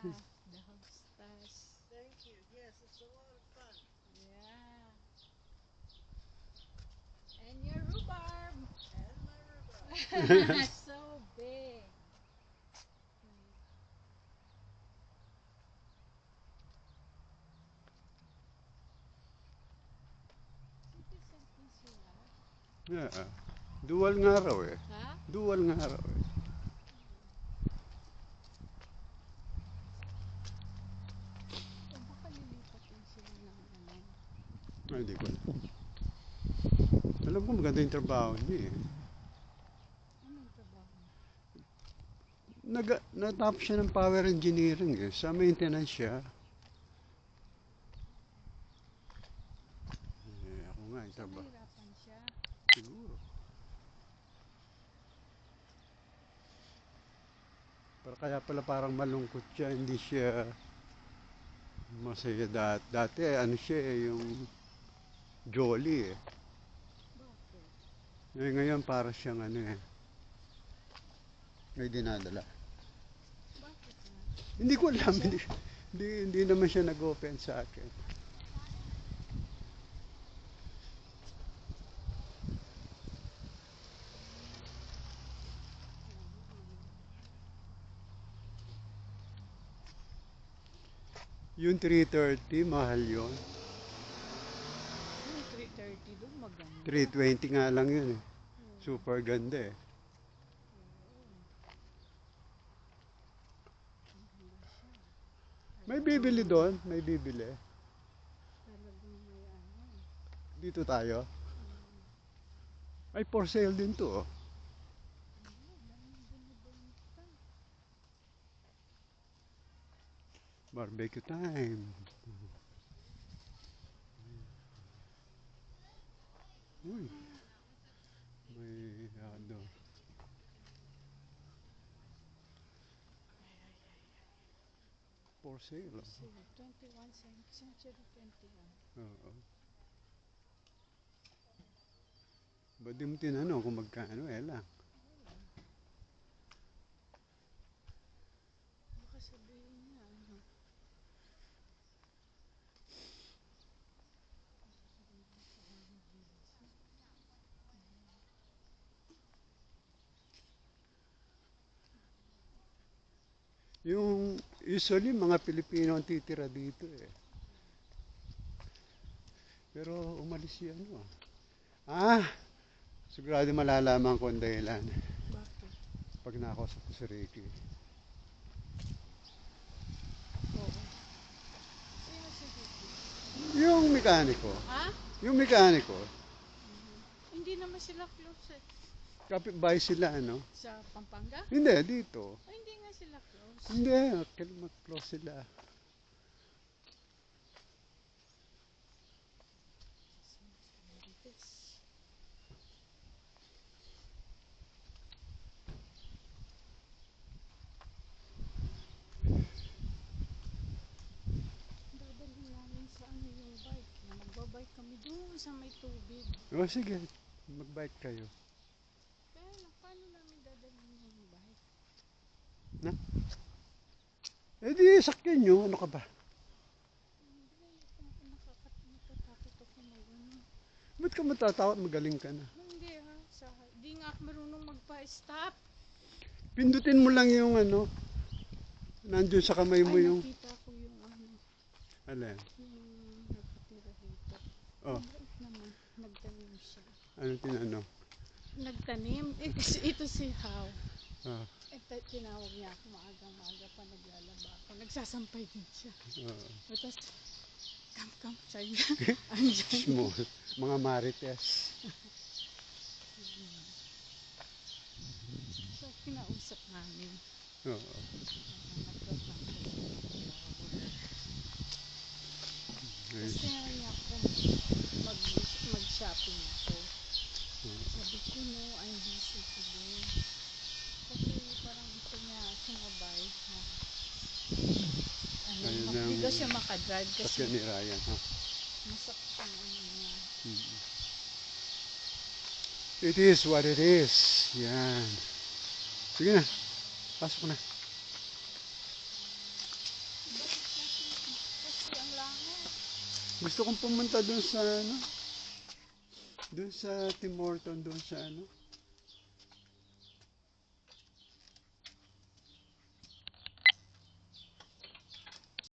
the hostess. Thank you. Yes, it's a lot of fun. Yeah. And your rhubarb. And my rhubarb. So big. Citizen Insular. Yeah. Dual nga raw eh. Ha? Dual nga raw eh. O baka lilipat din sila ng ano. Ay, hindi ko alam. Alam ko maganda yung trabaho niya eh. Anong trabaho? Natapos siya ng power engineering eh. Sa maintenance siya. Eh, ako nga yung So trabaho. nahirapan siya. Siguro. Pero kaya pala parang malungkot siya. Hindi siya masaya dati. Ano siya eh, yung jolly eh. Bakit? Ngayon para siyang ano eh. May dinadala. Bakit nga? Hindi ko alam. Hindi naman siya nag-open sa akin. Yung 330, mahal yun. Yung 330 doon maganda. 320 nga lang yun eh. Oo. Super ganda eh. Oo. Maganda siya. May Talagang bibili doon, may bibili. Talagang may ano. Dito tayo. Mm. Ay, for sale din to. Oh. Oo, daming binibenta. Barbecue time. Uy, may ano. For sale. Oh. Kasi 21 century 21. Oo. Ba't di mo tinanong kung magkano eh lang? Oo. Baka sabihin niya ano. Baka mabili siya. Yung usually mga Pilipino ang titira dito eh. Pero umalis yan oh. Ah, sigurado malalaman ko ang dahilan. Bakit? Pag nakausap ko si Ricky. Oo. Sino si Vicky? Yung mekaniko. Ha? Yung mekaniko. Hindi naman sila close eh. Kapitbahay sila ano? Sa Pampanga? Hindi, dito. Ay, hindi nga sila close. Hindi, mag-close sila. Marites. Dadalhin namin sa ano yung bike. Na magbabike kami doon sa may tubig. O sige, mag-bike kayo. Kaya lang, paano namin dadalhin yung bike? Na? Eh di, sakyan nyo. Ano ka ba? Hindi, natatakot ako mag ano. Ba't ka matatakot? Magaling ka na. Hindi ha, di nga ako marunong magpa-stop. Pindutin mo lang yung ano. Nandun sa kamay mo Ay, yung... nakita ko yung ano, Alin? yung nakatira dito. Oh, Mabait naman, nagtanim siya. ano tinanong? Nagtanim? Eh, kasi ito si How. Ah, Tinawag niya ako maaga-maaga pa naglalaba ako. Nagsasampay din siya. Tapos, come, sabi niya. Andyan. small. Mga marites. So, kinausap namin. Oo. Nagtatrabaho. Ayos. Kasi nga niya ako mag-shopping ako. Sabi ko, no, I'm busy today. Kasi parang gusto niya sumabay na ano, Ayun hindi ang daw siya makadrive kasi sakyan ni Ryan. Ha? masakit ang ano niya. It is what it is. Yan. Sige na. Pasok na. Gusto kong pumunta dun sa ano, dun sa Tim Horton, dun sa ano,